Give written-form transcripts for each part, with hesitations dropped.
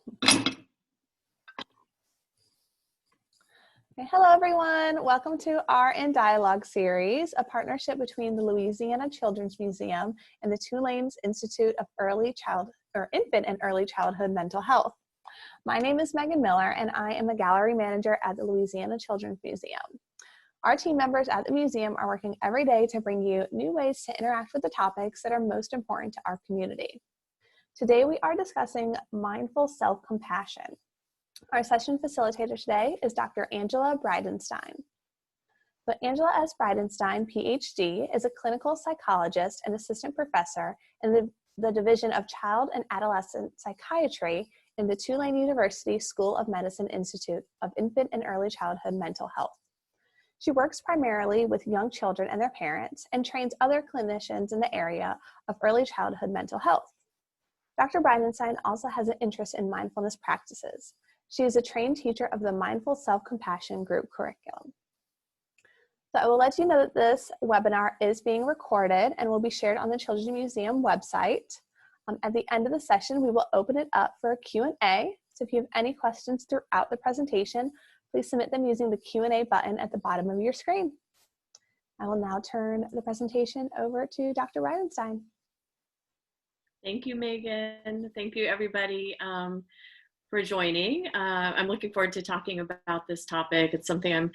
Okay, hello, everyone. Welcome to our In Dialogue series, a partnership between the Louisiana Children's Museum and the Tulane Institute of Infant and Early Childhood Mental Health. My name is Megan Miller, and I am a gallery manager at the Louisiana Children's Museum. Our team members at the museum are working every day to bring you new ways to interact with the topics that are most important to our community. Today, we are discussing mindful self-compassion. Our session facilitator today is Dr. Angela Bridenstine. So Angela S. Bridenstine, PhD, is a clinical psychologist and assistant professor in the Division of Child and Adolescent Psychiatry in the Tulane University School of Medicine Institute of Infant and Early Childhood Mental Health. She works primarily with young children and their parents and trains other clinicians in the area of early childhood mental health. Dr. Bridenstine also has an interest in mindfulness practices. She is a trained teacher of the Mindful Self-Compassion group curriculum. So I will let you know that this webinar is being recorded and will be shared on the Children's Museum website. At the end of the session, we will open it up for a Q&A. So if you have any questions throughout the presentation, please submit them using the Q&A button at the bottom of your screen. I will now turn the presentation over to Dr. Bridenstine. Thank you, Megan. Thank you, everybody, for joining. I'm looking forward to talking about this topic. It's something I've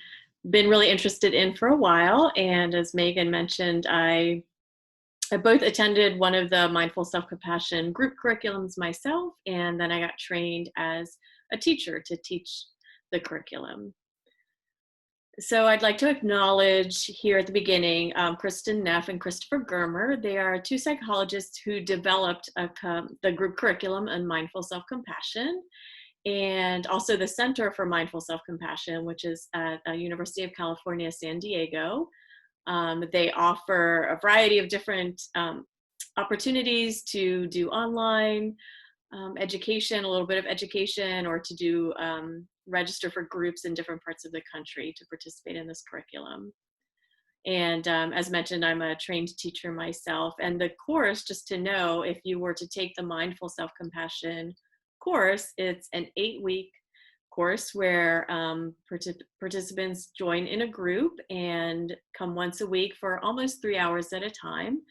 been really interested in for a while. And as Megan mentioned, I both attended one of the Mindful Self-Compassion group curriculums myself, and then I got trained as a teacher to teach the curriculum. So I'd like to acknowledge here at the beginning Kristen Neff and Christopher Germer. They are two psychologists who developed the group curriculum on mindful self-compassion, and also the Center for Mindful Self-Compassion, which is at University of California, San Diego. They offer a variety of different opportunities to do online education, a little bit of education, or to do register for groups in different parts of the country to participate in this curriculum. And as mentioned, I'm a trained teacher myself. And the course, just to know, if you were to take the Mindful Self-Compassion course, it's an 8-week course where participants join in a group and come once a week for almost 3 hours at a time.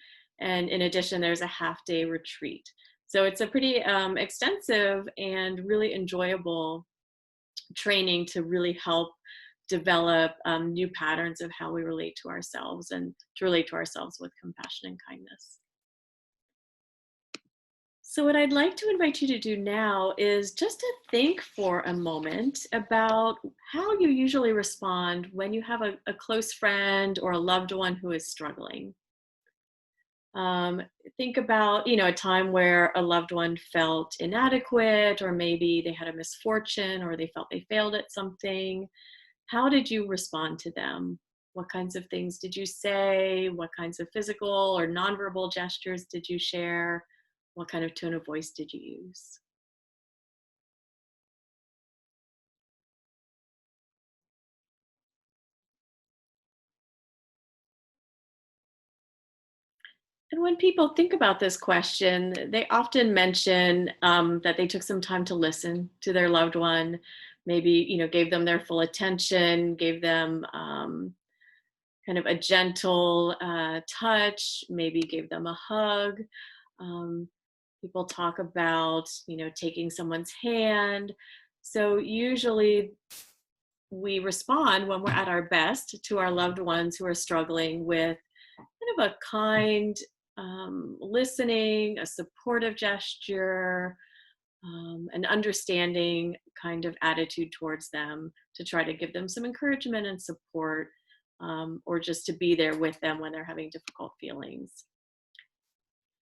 And in addition, there's a half-day retreat. So it's a pretty extensive and really enjoyable training to really help develop new patterns of how we relate to ourselves and to relate to ourselves with compassion and kindness. So what I'd like to invite you to do now is just to think for a moment about how you usually respond when you have a close friend or a loved one who is struggling. Think about, a time where a loved one felt inadequate, or maybe they had a misfortune, or they felt they failed at something. How did you respond to them? What kinds of things did you say? What kinds of physical or nonverbal gestures did you share? What kind of tone of voice did you use? And when people think about this question, they often mention that they took some time to listen to their loved one, maybe, gave them their full attention, gave them kind of a gentle touch, maybe gave them a hug. People talk about, taking someone's hand. So usually we respond when we're at our best to our loved ones who are struggling with kind of a kind, listening, a supportive gesture, an understanding kind of attitude towards them, to try to give them some encouragement and support, or just to be there with them when they're having difficult feelings.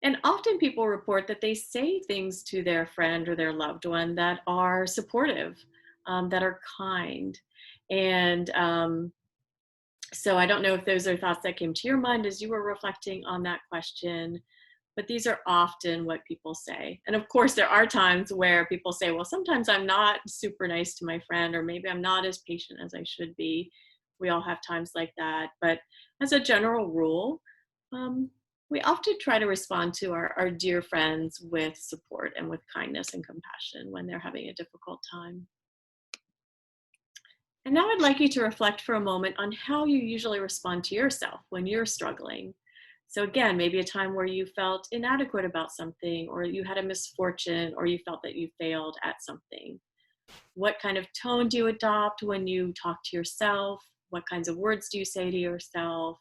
And often people report that they say things to their friend or their loved one that are supportive, that are kind. And so I don't know if those are thoughts that came to your mind as you were reflecting on that question, but these are often what people say. And of course, there are times where people say, well, sometimes I'm not super nice to my friend, or maybe I'm not as patient as I should be. We all have times like that. But as a general rule, we often try to respond to our dear friends with support and with kindness and compassion when they're having a difficult time. And now I'd like you to reflect for a moment on how you usually respond to yourself when you're struggling. So again, maybe a time where you felt inadequate about something, or you had a misfortune, or you felt that you failed at something. What kind of tone do you adopt when you talk to yourself? What kinds of words do you say to yourself?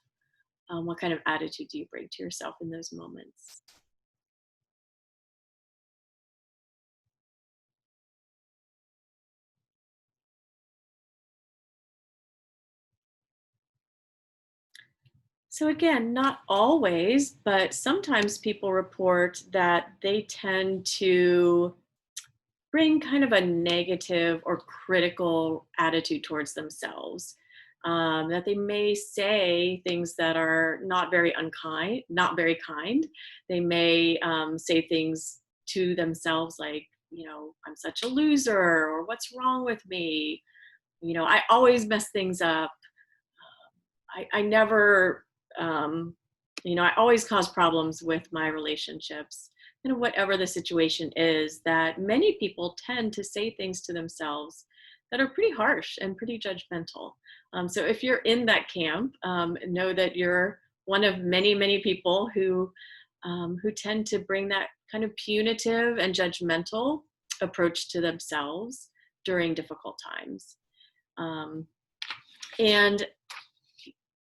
What kind of attitude do you bring to yourself in those moments? So again, not always, but sometimes people report that they tend to bring kind of a negative or critical attitude towards themselves. That they may say things that are not very unkind, not very kind. They may say things to themselves like, I'm such a loser, or what's wrong with me? I always mess things up. I never, um, I always cause problems with my relationships. Whatever the situation is, that many people tend to say things to themselves that are pretty harsh and pretty judgmental. So if you're in that camp, know that you're one of many, many people who tend to bring that kind of punitive and judgmental approach to themselves during difficult times. And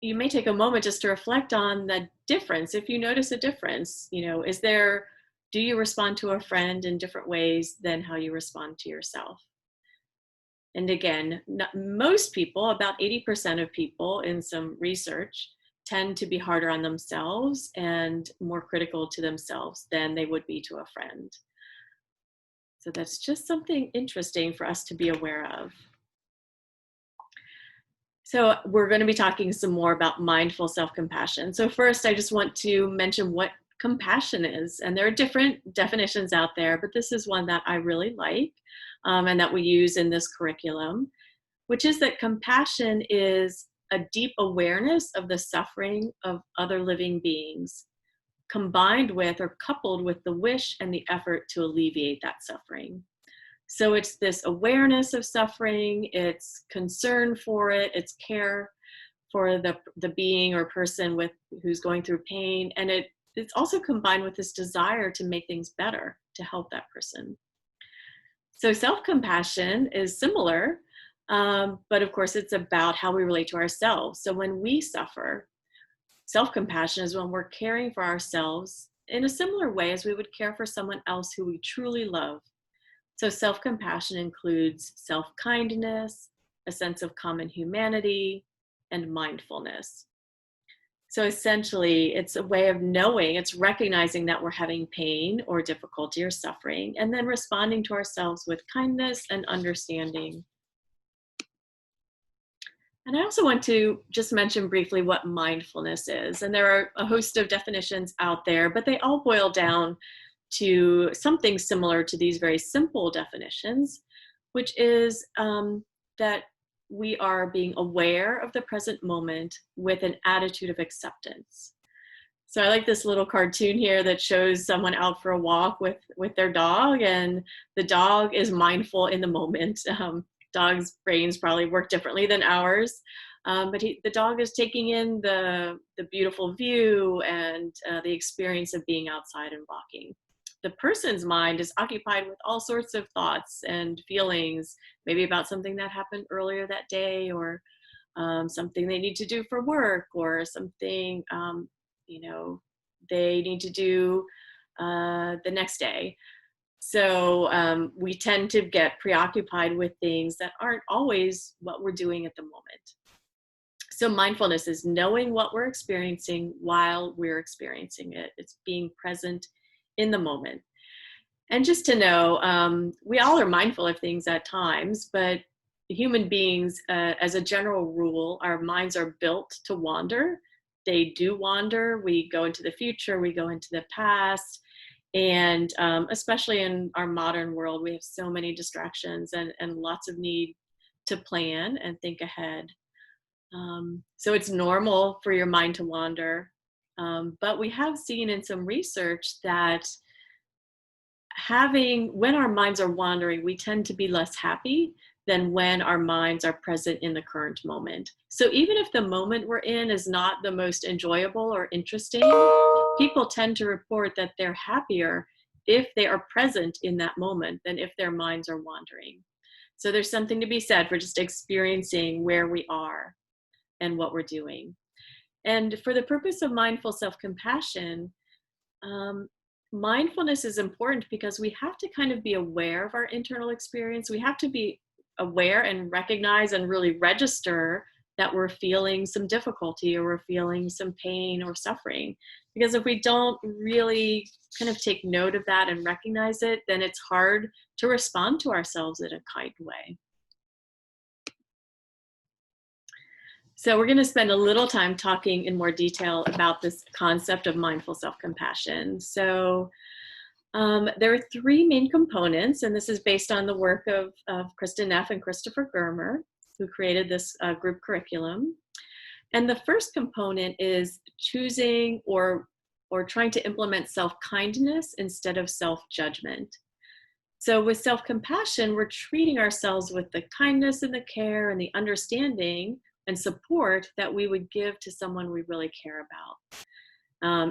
you may take a moment just to reflect on the difference. If you notice a difference, do you respond to a friend in different ways than how you respond to yourself? And again, most people, about 80% of people in some research, tend to be harder on themselves and more critical to themselves than they would be to a friend. So that's just something interesting for us to be aware of. So we're going to be talking some more about mindful self-compassion. So first, I just want to mention what compassion is. And there are different definitions out there, but this is one that I really like and that we use in this curriculum, which is that compassion is a deep awareness of the suffering of other living beings, combined with or coupled with the wish and the effort to alleviate that suffering. So it's this awareness of suffering, it's concern for it, it's care for the being or person who's going through pain, and it's also combined with this desire to make things better, to help that person. So self-compassion is similar, but of course it's about how we relate to ourselves. So when we suffer, self-compassion is when we're caring for ourselves in a similar way as we would care for someone else who we truly love. So self-compassion includes self-kindness, a sense of common humanity, and mindfulness. So essentially, it's a way of knowing, it's recognizing that we're having pain or difficulty or suffering, and then responding to ourselves with kindness and understanding. And I also want to just mention briefly what mindfulness is. And there are a host of definitions out there, but they all boil down to something similar to these very simple definitions, which is that we are being aware of the present moment with an attitude of acceptance. So I like this little cartoon here that shows someone out for a walk with their dog, and the dog is mindful in the moment. Dogs' brains probably work differently than ours, but the dog is taking in the beautiful view and the experience of being outside and walking. The person's mind is occupied with all sorts of thoughts and feelings, maybe about something that happened earlier that day, or something they need to do for work, or something they need to do the next day. So we tend to get preoccupied with things that aren't always what we're doing at the moment. So mindfulness is knowing what we're experiencing while we're experiencing it. It's being present in the moment. And just to know, we all are mindful of things at times, but human beings, as a general rule, our minds are built to wander. They do wander. We go into the future, we go into the past. And especially in our modern world, we have so many distractions and lots of need to plan and think ahead. So it's normal for your mind to wander. But we have seen in some research that when our minds are wandering, we tend to be less happy than when our minds are present in the current moment. So even if the moment we're in is not the most enjoyable or interesting, people tend to report that they're happier if they are present in that moment than if their minds are wandering. So there's something to be said for just experiencing where we are and what we're doing. And for the purpose of mindful self-compassion, um, mindfulness is important because we have to kind of be aware of our internal experience. We have to be aware and recognize and really register that we're feeling some difficulty or we're feeling some pain or suffering. Because if we don't really kind of take note of that and recognize it, then it's hard to respond to ourselves in a kind way. So we're going to spend a little time talking in more detail about this concept of mindful self-compassion. So there are three main components, and this is based on the work of Kristen Neff and Christopher Germer, who created this group curriculum. And the first component is choosing or trying to implement self-kindness instead of self-judgment. So with self-compassion, we're treating ourselves with the kindness and the care and the understanding and support that we would give to someone we really care about.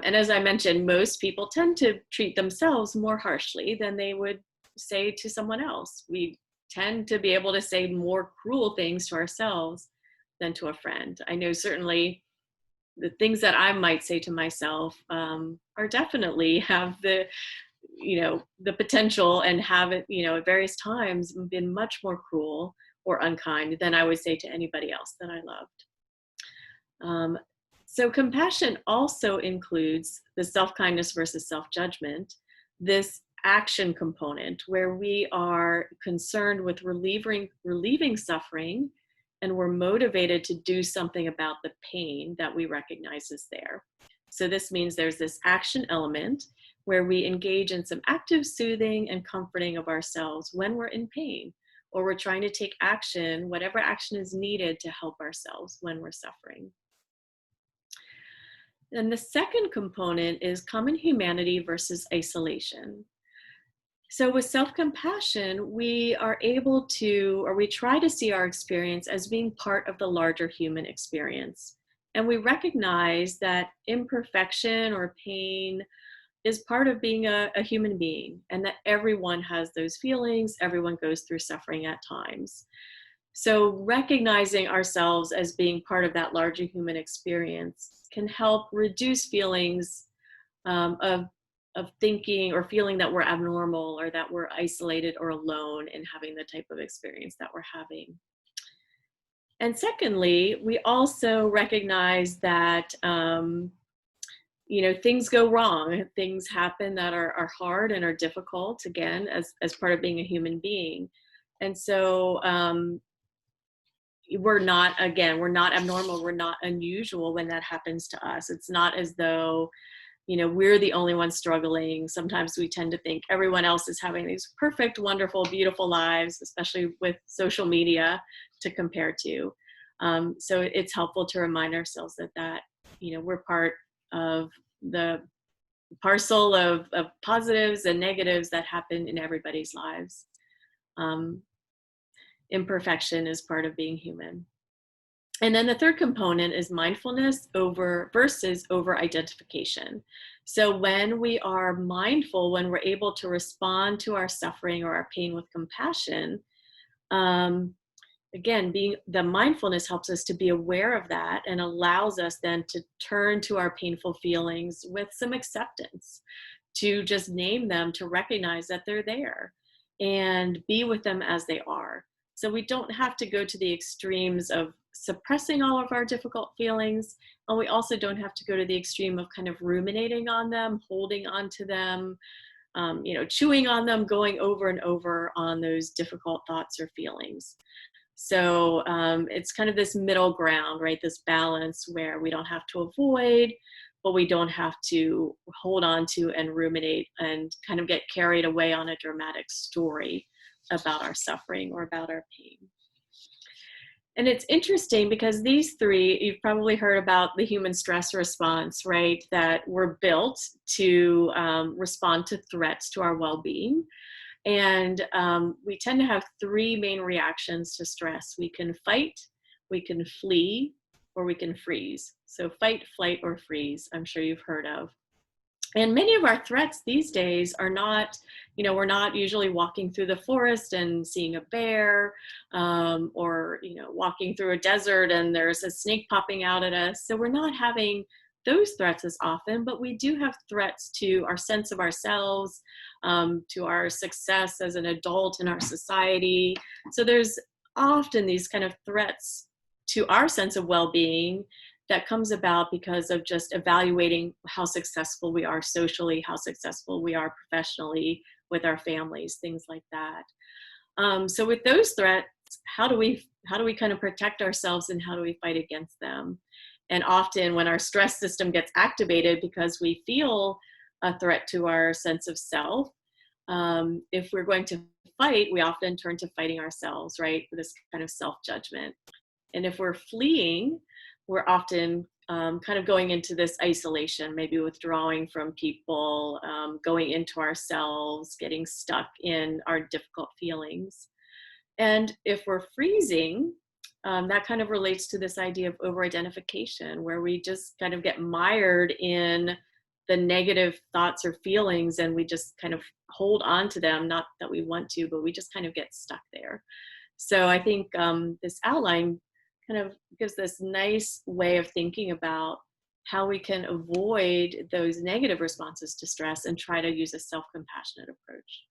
And as I mentioned, most people tend to treat themselves more harshly than they would say to someone else. We tend to be able to say more cruel things to ourselves than to a friend. I know certainly the things that I might say to myself are definitely have the potential and have it, at various times been much more cruel or unkind than I would say to anybody else that I loved. So compassion also includes the self-kindness versus self-judgment, this action component where we are concerned with relieving suffering, and we're motivated to do something about the pain that we recognize is there. So this means there's this action element where we engage in some active soothing and comforting of ourselves when we're in pain, or we're trying to take action, whatever action is needed to help ourselves when we're suffering. And the second component is common humanity versus isolation. So with self-compassion, we are able to, or we try to see our experience as being part of the larger human experience. And we recognize that imperfection or pain is part of being a human being, and that everyone has those feelings, everyone goes through suffering at times. So recognizing ourselves as being part of that larger human experience can help reduce feelings of thinking or feeling that we're abnormal or that we're isolated or alone in having the type of experience that we're having. And secondly, we also recognize that things go wrong, things happen that are hard and are difficult, again, as part of being a human being. And so we're not abnormal, we're not unusual when that happens to us. It's not as though, we're the only ones struggling. Sometimes we tend to think everyone else is having these perfect, wonderful, beautiful lives, especially with social media to compare to. So it's helpful to remind ourselves that we're part of the parcel of positives and negatives that happen in everybody's lives. Imperfection is part of being human. And then the third component is mindfulness versus over identification. So when we are mindful, when we're able to respond to our suffering or our pain with compassion, again, the mindfulness helps us to be aware of that and allows us then to turn to our painful feelings with some acceptance, to just name them, to recognize that they're there and be with them as they are. So we don't have to go to the extremes of suppressing all of our difficult feelings, and we also don't have to go to the extreme of kind of ruminating on them, holding on to them, chewing on them, going over and over on those difficult thoughts or feelings. So it's kind of this middle ground, right? This balance where we don't have to avoid, but we don't have to hold on to and ruminate and kind of get carried away on a dramatic story about our suffering or about our pain. And it's interesting because these three, you've probably heard about the human stress response, right? That we're built to respond to threats to our well-being. And we tend to have three main reactions to stress. We can fight, we can flee, or we can freeze. So fight, flight, or freeze, I'm sure you've heard of. And many of our threats these days are not, we're not usually walking through the forest and seeing a bear, or, walking through a desert and there's a snake popping out at us. So we're not having those threats as often, but we do have threats to our sense of ourselves, to our success as an adult in our society. So there's often these kind of threats to our sense of well-being that comes about because of just evaluating how successful we are socially, how successful we are professionally with our families, things like that. So with those threats, how do we kind of protect ourselves and how do we fight against them? And often when our stress system gets activated because we feel a threat to our sense of self, if we're going to fight, we often turn to fighting ourselves, right? For this kind of self-judgment. And if we're fleeing, we're often kind of going into this isolation, maybe withdrawing from people, going into ourselves, getting stuck in our difficult feelings. And if we're freezing, that kind of relates to this idea of over-identification, where we just kind of get mired in the negative thoughts or feelings and we just kind of hold on to them, not that we want to, but we just kind of get stuck there. So I think this outline kind of gives this nice way of thinking about how we can avoid those negative responses to stress and try to use a self-compassionate approach.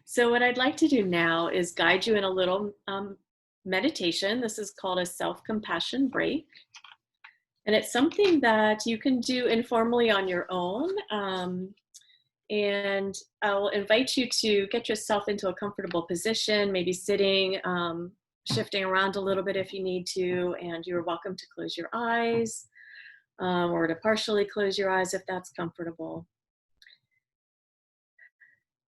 So what I'd like to do now is guide you in a little meditation. This is called a self-compassion break. And it's something that you can do informally on your own. And I'll invite you to get yourself into a comfortable position, maybe sitting, shifting around a little bit if you need to, and you're welcome to close your eyes or to partially close your eyes if that's comfortable.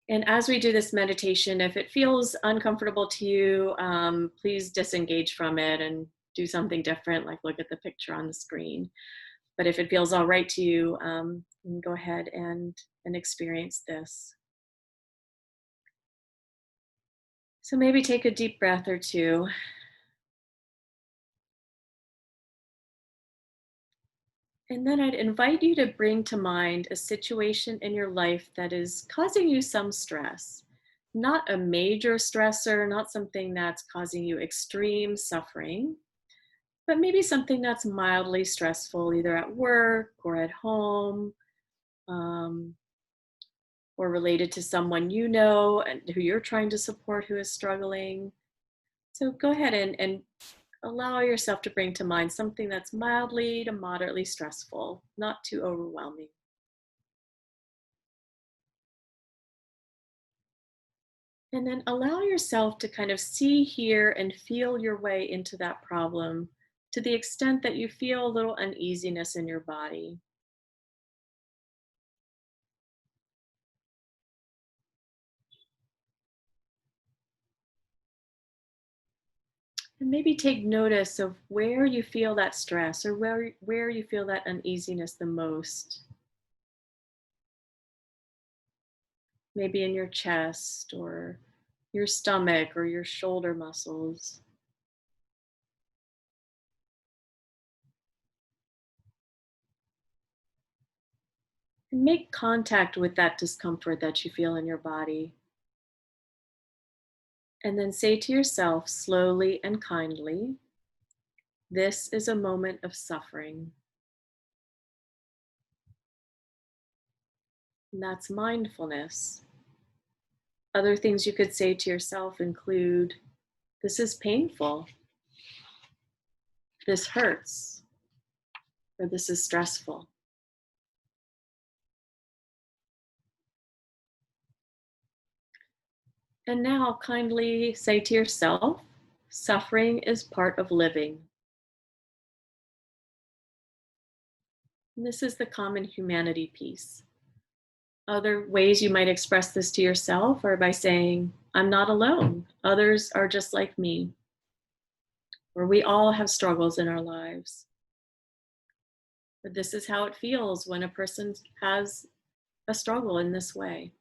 And as we do this meditation, if it feels uncomfortable to you, please disengage from it and do something different, like look at the picture on the screen. But if it feels all right to you, you can go ahead and experience this. So maybe take a deep breath or two. And then I'd invite you to bring to mind a situation in your life that is causing you some stress. Not a major stressor, not something that's causing you extreme suffering, but maybe something that's mildly stressful, either at work or at home, or related to someone you know and who you're trying to support who is struggling. So go ahead and allow yourself to bring to mind something that's mildly to moderately stressful, not too overwhelming. And then allow yourself to kind of see, hear, and feel your way into that problem to the extent that you feel a little uneasiness in your body. And maybe take notice of where you feel that stress or where you feel that uneasiness the most. Maybe in your chest or your stomach or your shoulder muscles. And make contact with that discomfort that you feel in your body. And then say to yourself slowly and kindly, this is a moment of suffering. And that's mindfulness. Other things you could say to yourself include, this is painful, this hurts, or this is stressful. And now kindly say to yourself, suffering is part of living. And this is the common humanity piece. Other ways you might express this to yourself are by saying, I'm not alone. Others are just like me. or we all have struggles in our lives. But this is how it feels when a person has a struggle in this way.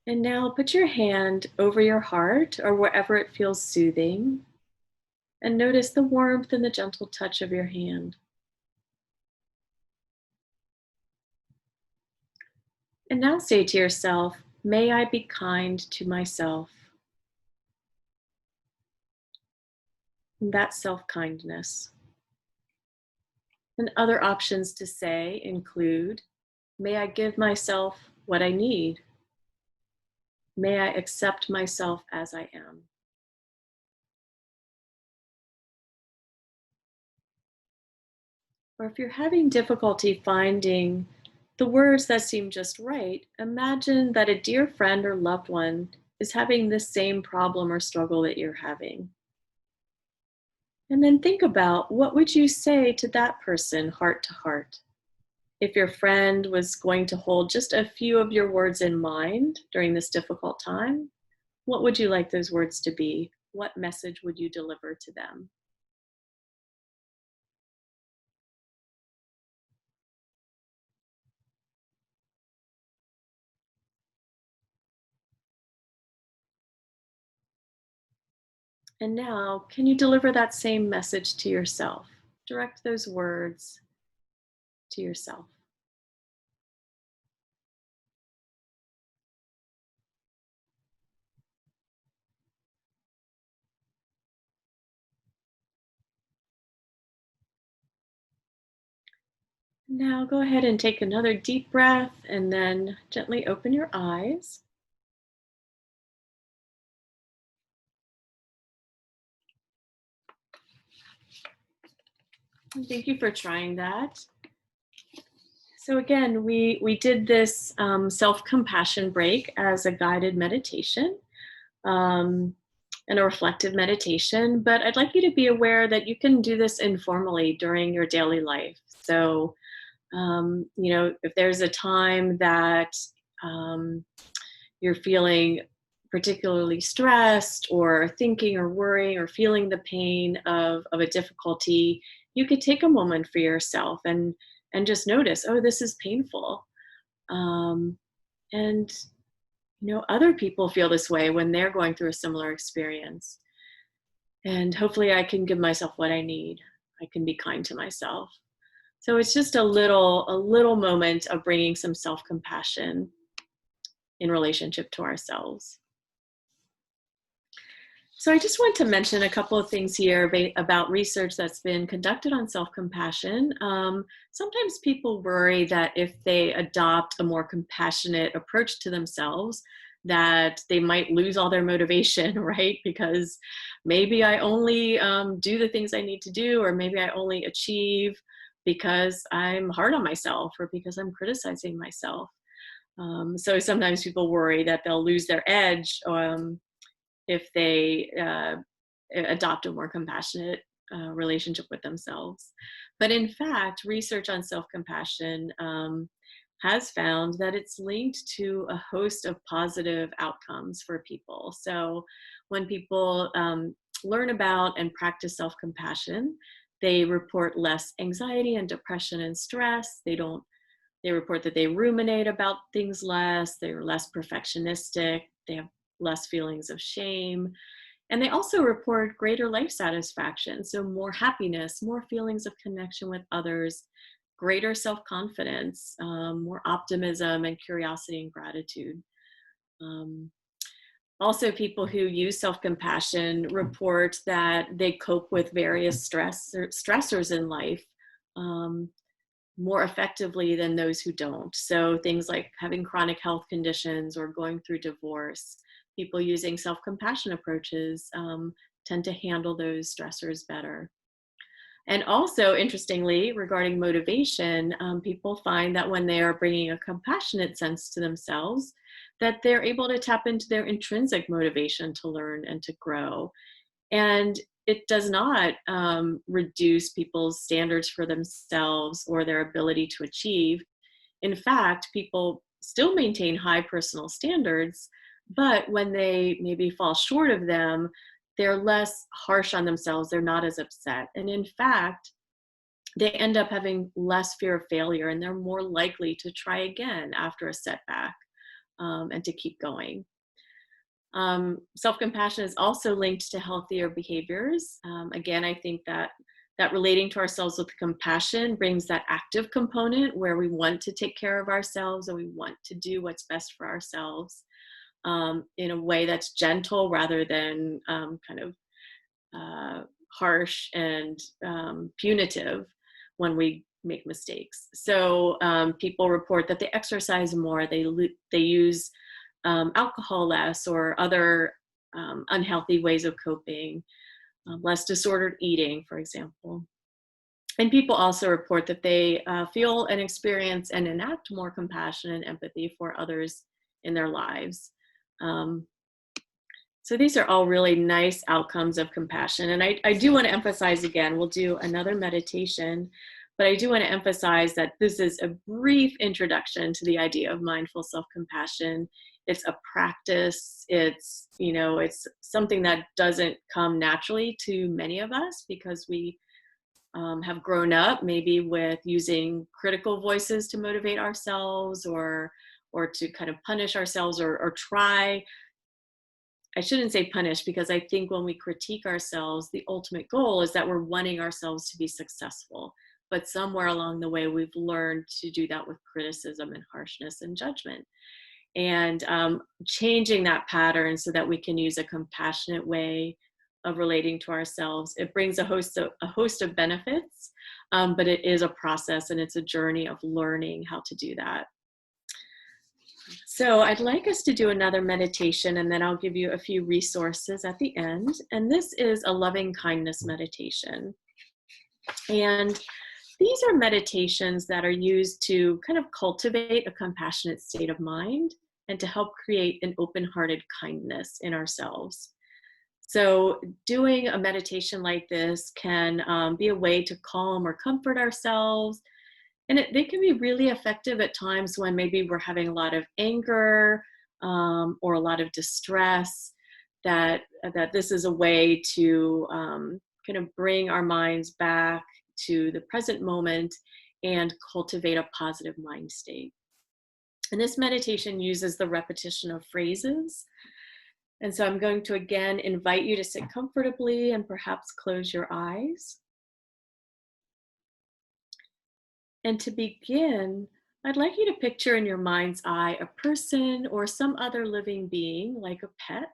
And now put your hand over your heart or wherever it feels soothing, and notice the warmth and the gentle touch of your hand. And now say to yourself, may I be kind to myself. And that's self-kindness. And other options to say include, may I give myself what I need. May I accept myself as I am. Or if you're having difficulty finding the words that seem just right, imagine that a dear friend or loved one is having this same problem or struggle that you're having. And then think about, what would you say to that person heart to heart? If your friend was going to hold just a few of your words in mind during this difficult time, what would you like those words to be? What message would you deliver to them? And now, can you deliver that same message to yourself? Direct those words to yourself. Now go ahead and take another deep breath and then gently open your eyes. And thank you for trying that. So again, we did this self-compassion break as a guided meditation um, and a reflective meditation, but I'd like you to be aware that you can do this informally during your daily life. So if there's a time that um, you're feeling particularly stressed or thinking or worrying or feeling the pain of a difficulty, you could take a moment for yourself and just notice, oh, this is painful. Um, and other people feel this way when they're going through a similar experience. And hopefully I can give myself what I need. I can be kind to myself. So it's just a little moment of bringing some self-compassion in relationship to ourselves. So I just want to mention a couple of things here about research that's been conducted on self-compassion. Sometimes people worry that if they adopt a more compassionate approach to themselves, that they might lose all their motivation, right? Because maybe I only do the things I need to do, or maybe I only achieve because I'm hard on myself or because I'm criticizing myself. So sometimes people worry that they'll lose their edge if they adopt a more compassionate relationship with themselves. But in fact, research on self-compassion has found that it's linked to a host of positive outcomes for people. So when people learn about and practice self-compassion, they report less anxiety and depression and stress. They report that they ruminate about things less, they're less perfectionistic, they have less feelings of shame. And they also report greater life satisfaction, so more happiness, more feelings of connection with others, greater self-confidence, more optimism and curiosity and gratitude. Um, Also, people who use self-compassion report that they cope with various stressors in life um, more effectively than those who don't. So things like having chronic health conditions or going through divorce, people using self-compassion approaches tend to handle those stressors better. And also, interestingly, regarding motivation, people find that when they are bringing a compassionate sense to themselves, that they're able to tap into their intrinsic motivation to learn and to grow. And it does not reduce people's standards for themselves or their ability to achieve. In fact, people still maintain high personal standards, But when they maybe fall short of them, they're less harsh on themselves. They're not as upset. And in fact, they end up having less fear of failure, and they're more likely to try again after a setback, and to keep going. Self-compassion is also linked to healthier behaviors. Again, I think that relating to ourselves with compassion brings that active component where we want to take care of ourselves and we want to do what's best for ourselves, in a way that's gentle rather than kind of harsh and punitive when we make mistakes. So people report that they exercise more, they use alcohol less or other unhealthy ways of coping, less disordered eating, for example. And people also report that they feel and experience and enact more compassion and empathy for others in their lives. Um, so these are all really nice outcomes of compassion. And I do want to emphasize again, we'll do another meditation, but I do want to emphasize that this is a brief introduction to the idea of mindful self-compassion. It's a practice. It's something that doesn't come naturally to many of us because we have grown up maybe with using critical voices to motivate ourselves or to kind of punish ourselves or try. I shouldn't say punish, because I think when we critique ourselves, the ultimate goal is that we're wanting ourselves to be successful. But somewhere along the way, we've learned to do that with criticism and harshness and judgment. And changing that pattern so that we can use a compassionate way of relating to ourselves, it brings a host of benefits, but it is a process and it's a journey of learning how to do that. So I'd like us to do another meditation, and then I'll give you a few resources at the end. And this is a loving kindness meditation. And these are meditations that are used to kind of cultivate a compassionate state of mind and to help create an open-hearted kindness in ourselves. So doing a meditation like this can be a way to calm or comfort ourselves. And they can be really effective at times when maybe we're having a lot of anger or a lot of distress, that this is a way to kind of bring our minds back to the present moment and cultivate a positive mind state. And this meditation uses the repetition of phrases. And so I'm going to again invite you to sit comfortably and perhaps close your eyes. And to begin, I'd like you to picture in your mind's eye a person or some other living being, like a pet,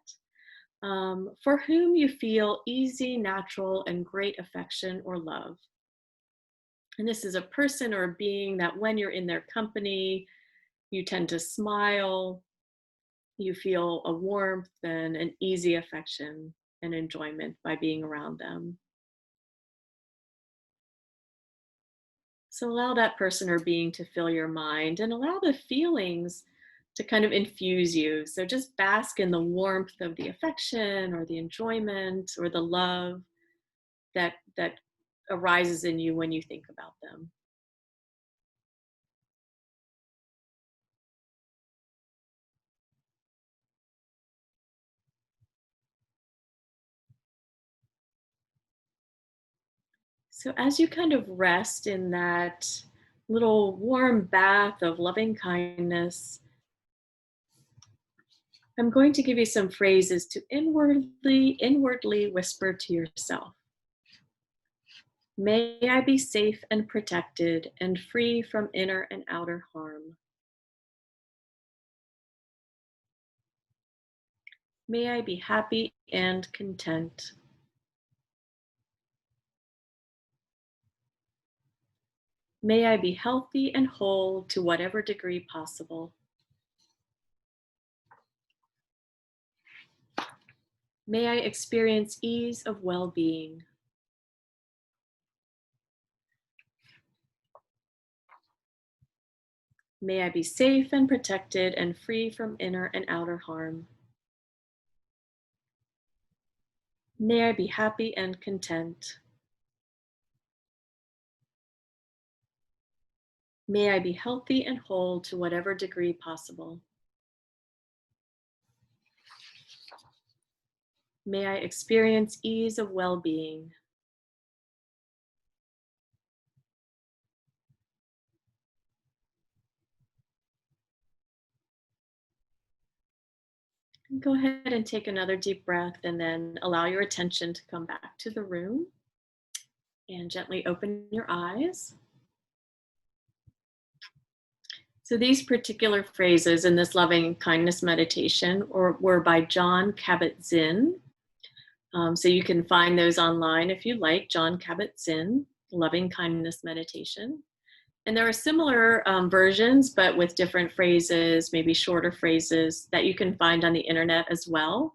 for whom you feel easy, natural, and great affection or love. And this is a person or a being that when you're in their company, you tend to smile, you feel a warmth and an easy affection and enjoyment by being around them. So allow that person or being to fill your mind and allow the feelings to kind of infuse you. So just bask in the warmth of the affection or the enjoyment or the love that arises in you when you think about them. So as you kind of rest in that little warm bath of loving kindness, I'm going to give you some phrases to inwardly whisper to yourself. May I be safe and protected and free from inner and outer harm. May I be happy and content. May I be healthy and whole to whatever degree possible. May I experience ease of well-being. May I be safe and protected and free from inner and outer harm. May I be happy and content. May I be healthy and whole to whatever degree possible. May I experience ease of well-being. Go ahead and take another deep breath and then allow your attention to come back to the room and gently open your eyes. So these particular phrases in this loving kindness meditation were by John Kabat-Zinn. So you can find those online if you like, John Kabat-Zinn, Loving Kindness Meditation. And there are similar versions, but with different phrases, maybe shorter phrases that you can find on the internet as well.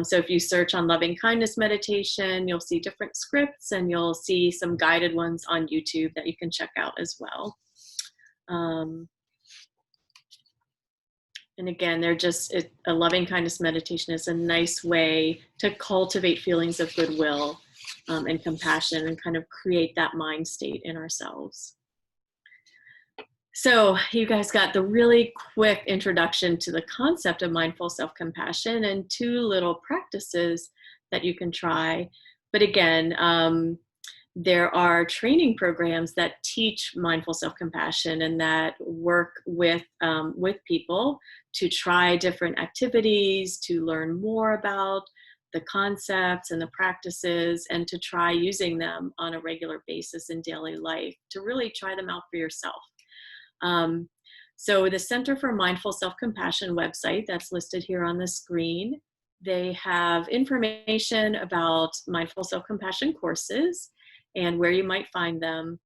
So if you search on Loving Kindness Meditation, you'll see different scripts and you'll see some guided ones on YouTube that you can check out as well. And again, a loving kindness meditation is a nice way to cultivate feelings of goodwill and compassion and kind of create that mind state in ourselves. So you guys got the really quick introduction to the concept of mindful self-compassion and 2 little practices that you can try. But again, there are training programs that teach mindful self-compassion and that work with people to try different activities, to learn more about the concepts and the practices, and to try using them on a regular basis in daily life, to really try them out for yourself. So the Center for Mindful Self-Compassion website that's listed here on the screen, they have information about mindful self-compassion courses and where you might find them.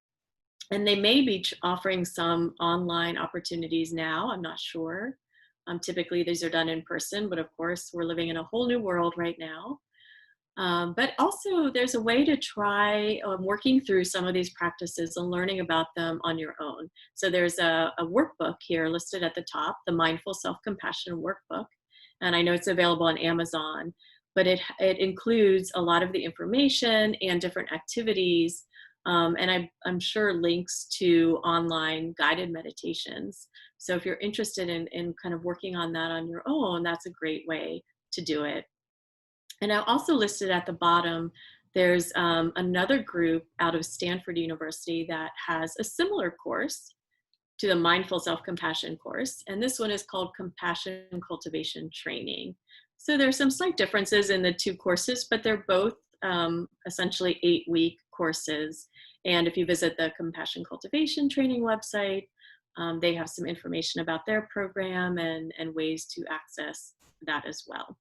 And they may be offering some online opportunities now, I'm not sure. Typically these are done in person, but of course we're living in a whole new world right now. But also there's a way to try working through some of these practices and learning about them on your own. So there's a workbook here listed at the top, the Mindful Self-Compassion Workbook. And I know it's available on Amazon, but it includes a lot of the information and different activities. And I'm sure links to online guided meditations. So if you're interested in kind of working on that on your own, that's a great way to do it. And I also listed at the bottom, there's another group out of Stanford University that has a similar course to the Mindful Self-Compassion course. And this one is called Compassion Cultivation Training. So there's some slight differences in the 2 courses, but they're both essentially 8-week courses. And if you visit the Compassion Cultivation Training website, they have some information about their program and ways to access that as well.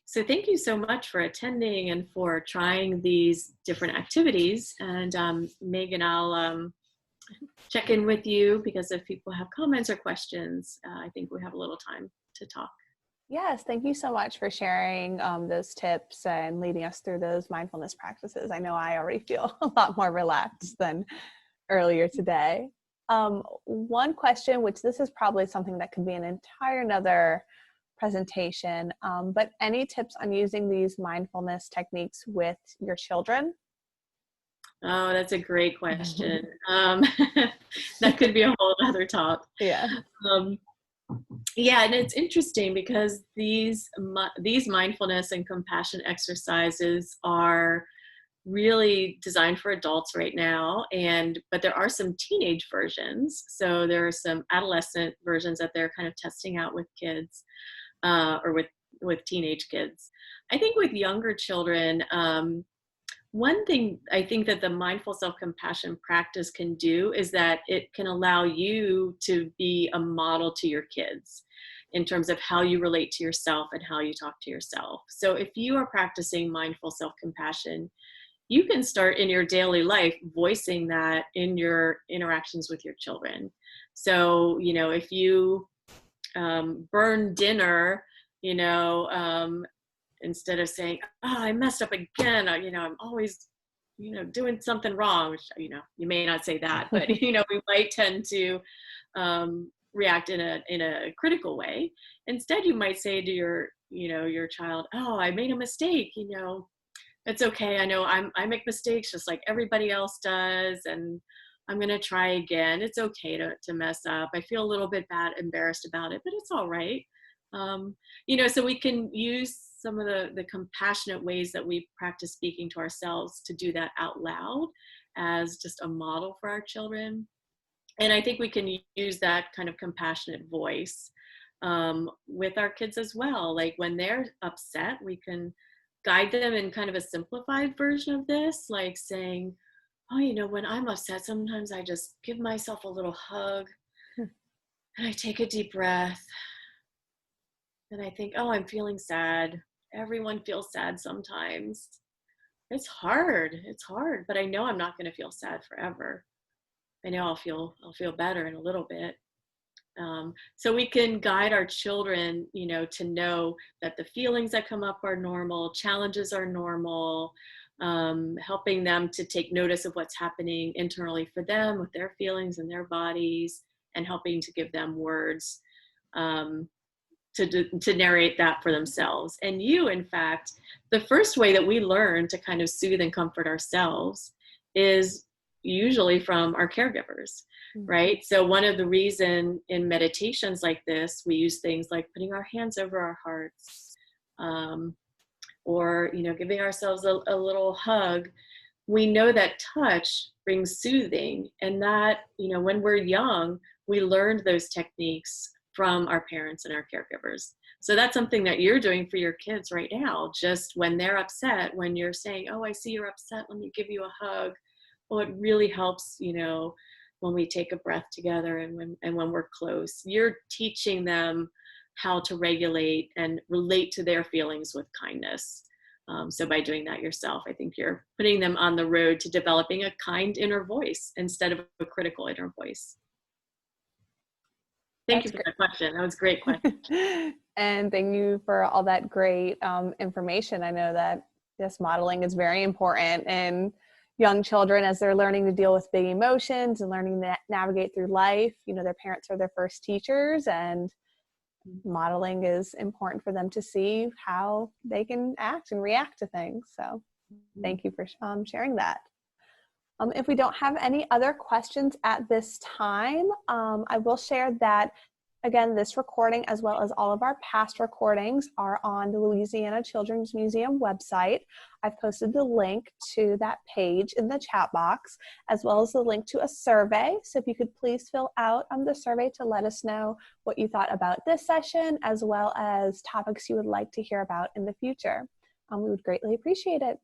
So thank you so much for attending and for trying these different activities. And Megan, I'll check in with you because if people have comments or questions, I think we have a little time to talk. Yes, thank you so much for sharing those tips and leading us through those mindfulness practices. I know I already feel a lot more relaxed than earlier today. One question, which this is probably something that could be an entire another presentation, but any tips on using these mindfulness techniques with your children? Oh, that's a great question. That could be a whole other talk. Yeah. Yeah, and it's interesting because these mindfulness and compassion exercises are really designed for adults right now, but there are some teenage versions. So there are some adolescent versions that they're kind of testing out with kids or with teenage kids. I think with younger children, one thing I think that the mindful self-compassion practice can do is that it can allow you to be a model to your kids in terms of how you relate to yourself and how you talk to yourself. So if you are practicing mindful self-compassion, you can start in your daily life voicing that in your interactions with your children. So, if you burn dinner, instead of saying, "Oh, I messed up again," I'm always, doing something wrong, which, you may not say that, but, we might tend to react in a critical way. Instead, you might say to your child, "Oh, I made a mistake, it's okay. I know I make mistakes just like everybody else does, and I'm going to try again. It's okay to mess up. I feel a little bit embarrassed about it, but it's all right. So we can use some of the compassionate ways that we practice speaking to ourselves to do that out loud as just a model for our children. And I think we can use that kind of compassionate voice with our kids as well. Like when they're upset, we can guide them in kind of a simplified version of this, like saying, oh, when I'm upset, sometimes I just give myself a little hug and I take a deep breath and I think, oh, I'm feeling sad. Everyone feels sad sometimes. It's hard, but I know I'm not going to feel sad forever. I know I'll feel better in a little bit. So we can guide our children, to know that the feelings that come up are normal, challenges are normal, helping them to take notice of what's happening internally for them with their feelings and their bodies, and helping to give them words to narrate that for themselves. And in fact, the first way that we learn to kind of soothe and comfort ourselves is usually from our caregivers, right? So one of the reason in meditations like this, we use things like putting our hands over our hearts, or giving ourselves a little hug. We know that touch brings soothing, and that when we're young, we learned those techniques from our parents and our caregivers. So that's something that you're doing for your kids right now. Just when they're upset, when you're saying, oh, I see you're upset, let me give you a hug. Well, it really helps, when we take a breath together and when we're close. You're teaching them how to regulate and relate to their feelings with kindness. So by doing that yourself, I think you're putting them on the road to developing a kind inner voice instead of a critical inner voice. Thank you for that question. That was a great question. And thank you for all that great information. I know that this modeling is very important in young children as they're learning to deal with big emotions and learning to navigate through life. Their parents are their first teachers, and modeling is important for them to see how they can act and react to things. So thank you for sharing that. If we don't have any other questions at this time, I will share that, again, this recording, as well as all of our past recordings, are on the Louisiana Children's Museum website. I've posted the link to that page in the chat box, as well as the link to a survey. So if you could please fill out the survey to let us know what you thought about this session, as well as topics you would like to hear about in the future. We would greatly appreciate it.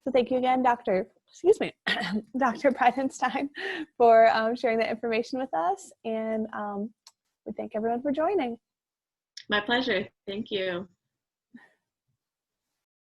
So thank you again, Dr. Bridenstine, for sharing that information with us. And we thank everyone for joining. My pleasure. Thank you.